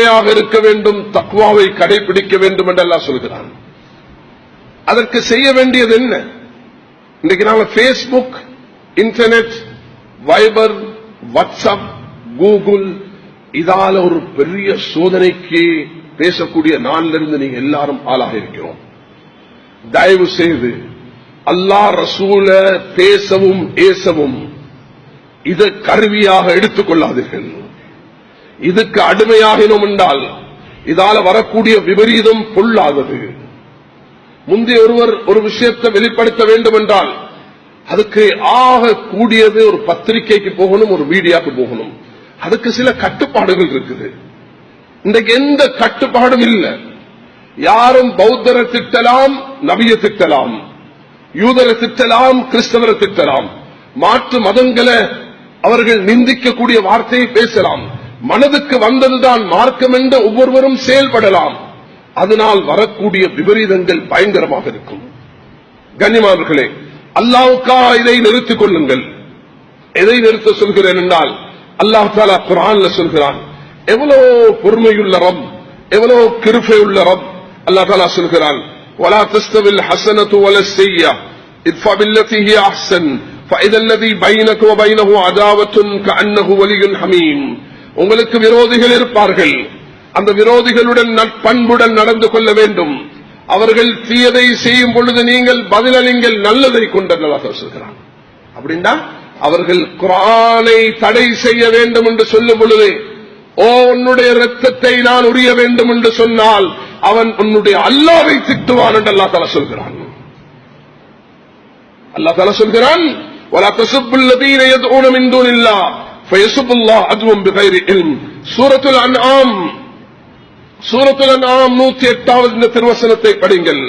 உண்மையாக இருக்க வேண்டும், தக்வாவை கடைபிடிக்க வேண்டும் என்று அல்லாஹ் சொல்கிறான். அதற்கு செய்ய வேண்டியது என்ன? இன்றைக்கு நாங்க Facebook, internet, wiper, WhatsApp, Google, இதால ஒரு பெரிய சோதனைக்கு பேசக்கூடிய நாளிலிருந்து இருந்து நீங்க எல்லாரும் ஆளாக இருக்கிறோம். தயவு செய்து அல்லாஹ் ரசூல பேசவும் ஏசவும் இதை கருவியாக எடுத்துக் கொள்ளாதீர்கள். இதுக்கு அடிமையாகினோம் என்றால் இதால வரக்கூடிய விபரீதம் பொல்லாதது. முந்தைய ஒருவர் ஒரு விஷயத்தை வெளிப்படுத்த வேண்டும் என்றால் அதுக்கு ஆக கூடியது ஒரு பத்திரிகைக்கு போகணும், ஒரு மீடியாவுக்கு போகணும். அதுக்கு சில கட்டுப்பாடுகள் இருக்குது. இன்றைக்கு எந்த கட்டுப்பாடும் இல்லை. யாரும் பௌத்தரை திட்டலாம், நபியை திட்டலாம், யூதரை திட்டலாம், கிறிஸ்தவரை திட்டலாம், மாற்று மதங்களை அவர்கள் நிந்திக்கக்கூடிய வார்த்தையை பேசலாம். மனதுக்கு வந்ததுதான் மார்க்கம் என்று ஒவ்வொருவரும் செயல்படலாம். அதனால் வரக்கூடிய விபரீதங்கள் பயங்கரமாக இருக்கும். கண்ணியமானவர்களே, அல்லாஹ்வுக்காக இதை நிறுத்திக் கொள்ளுங்கள். எதை நிறுத்த சொல்கிறேன் என்றால், அல்லாஹ் தஆலா குர்ஆன்ல சொல்கிறான், எவ்வளவு பொறுமையுள்ள ரப், எவ்வளவு கிருபையுள்ள ரப். அல்லாஹ் தஆலா சொல்கிறான், ولا تستوي الحسنة ولا السيئة ادفع بالتي هي أحسن فإذا الذي بينك وبينه عداوة كأنه ولي حميم. உங்களுக்கு விரோதிகள் இருப்பார்கள். அந்த விரோதிகளுடன் பண்புடன் நடந்து கொள்ள வேண்டும். அவர்கள் தீயதை செய்யும் பொழுது நீங்கள் பதிலளிங்கள் நல்லதை கொண்டு அல்லாஹ் சொல்கிறான். அப்படின்னா அவர்கள் குர்ஆனை தடை செய்ய வேண்டும் என்று சொல்லும் பொழுது, ஓ உன்னுடைய இரத்தத்தை நான் உரிய வேண்டும் என்று சொன்னால் அவன் உன்னுடைய அல்லாஹ்வை திட்டுவான் என்று அல்லாஹ் தஆலா சொல்கிறான். அல்லாஹ் தஆலா சொல்கிறான், ولا تسبوا الذين يدعون من دون الله فيسبوا الله عدوا بغير علم. சூரத்துல் அன்ஆம் 108வது இந்த திருவசனத்தை படிங்கள்.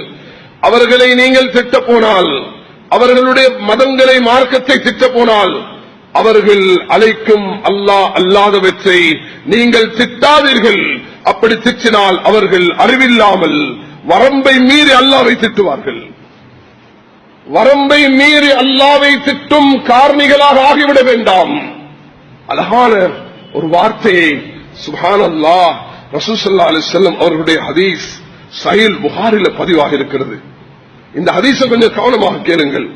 அவர்களை நீங்கள் திட்ட போனால், அவர்களுடைய மதங்களை மார்க்கத்தை திட்ட போனால், அவர்கள் அழைக்கும் அல்லாஹ் அல்லாதவற்றை நீங்கள் திட்டாதீர்கள். அப்படி திட்டினால் அவர்கள் அறிவில்லாமல் வரம்பை மீறி அல்லாஹ்வை திட்டுவார்கள். வரம்பை மீறி அல்லாஹ்வை திட்டும் காரணிகளாக ஆகிவிட வேண்டாம். அழகான ஒரு வார்த்தையை சுப்ஹானல்லாஹ் ரசூல் ஸல்லல்லாஹு அலைஹி வஸல்லம் அவர்களுடைய ஹதீஸ் சஹீஹ் புகாரில பதிவாக இருக்கிறது. இந்த ஹதீஸை கொஞ்சம் கவனமாக கேளுங்கள்.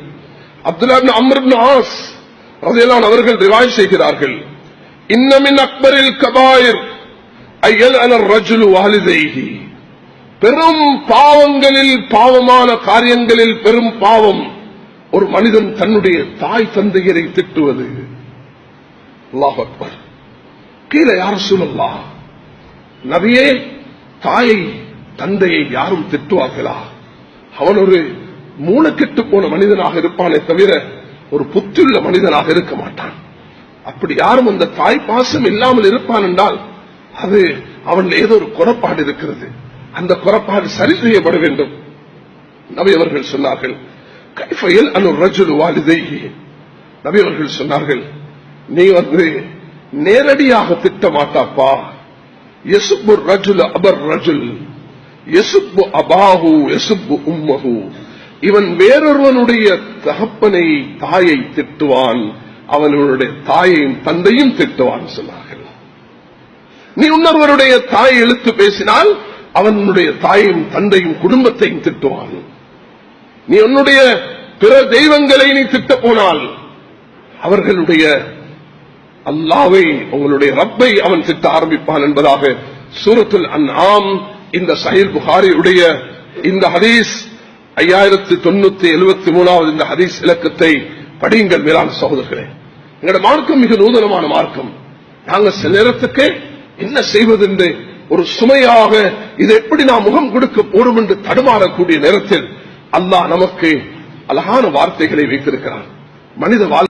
அப்துல்லாஹ் இப்னு அம்ர் இப்னு ஆஸ் ரலியல்லாஹு அன்ஹு அவர்கள் ரிவாயத் செய்கிறார்கள், இன்ன மின் அக்பரில் கபாயிர் அய்யல்அன الرجل والديه. பெரும் பாவங்களில், பாவமான காரியங்களில் பெரும் பாவம் ஒரு மனிதன் தன்னுடைய தாய் தந்தையரை திட்டுவது. அல்லாஹ் அக்பர். கீழ யா ரசூலல்லாஹ், நபியே, தாயை தந்தையை யாரும் திட்டுவார்களா? அவன் ஒரு மூளைக்கெட்டு போன மனிதனாக இருப்பானே தவிர ஒரு புத்தியுள்ள மனிதனாக இருக்க மாட்டான். அப்படி யாரும் அந்த தாய் பாசம் இல்லாமல் இருப்பான் என்றால் அது அவன் ஏதோ ஒரு குறைபாடு இருக்கிறது. அந்த குறைபாடு சரி செய்யப்பட வேண்டும். நபி அவர்கள் சொன்னார்கள், கைஃப யல்அனு الرجل والديه. நபி அவர்கள் சொன்னார்கள், நீ நேரடியாக திட்ட மாட்டாப்பா. யசுப்பு الرجل ابا الرجل யசுப்பு அபாஹு யசுப்பு உம்மஹு. இவன் வேறொருவனுடைய தகப்பனை, தாயை திட்டுவான், அவனுடைய தாயையும் தந்தையும் திட்டுவான் சொன்னார்கள். நீ இன்னொருவருடைய தாயை இழுத்து பேசினால் அவனுடைய தாயையும் தந்தையும் குடும்பத்தையும் திட்டுவான். நீ உன்னுடைய பிற தெய்வங்களை நீ திட்ட போனால் அவர்களுடைய அல்லாஹ்வை, உங்களுடைய ரப்பை அவன் திட்ட ஆரம்பிப்பான் என்பதாக சூரத்துல் அன்ஆம் இந்த சஹீஹ் புகாரியுடைய இந்த ஹதீஸ் 5973வது இந்த ஹதீஸ் இலக்கத்தை படியுங்கள். மேலான சகோதரர்களே, எங்களுடைய மார்க்கம் மிக நூதனமான மார்க்கம். நாங்கள் சில நேரத்துக்கு என்ன செய்வது என்று ஒரு சுமையாக இது எப்படி நாம் முகம் கொடுக்க போடும் என்று தடுமாறக்கூடிய நேரத்தில் அல்லாஹ் நமக்கு அழகான வார்த்தைகளை வைத்திருக்கிறான். மனித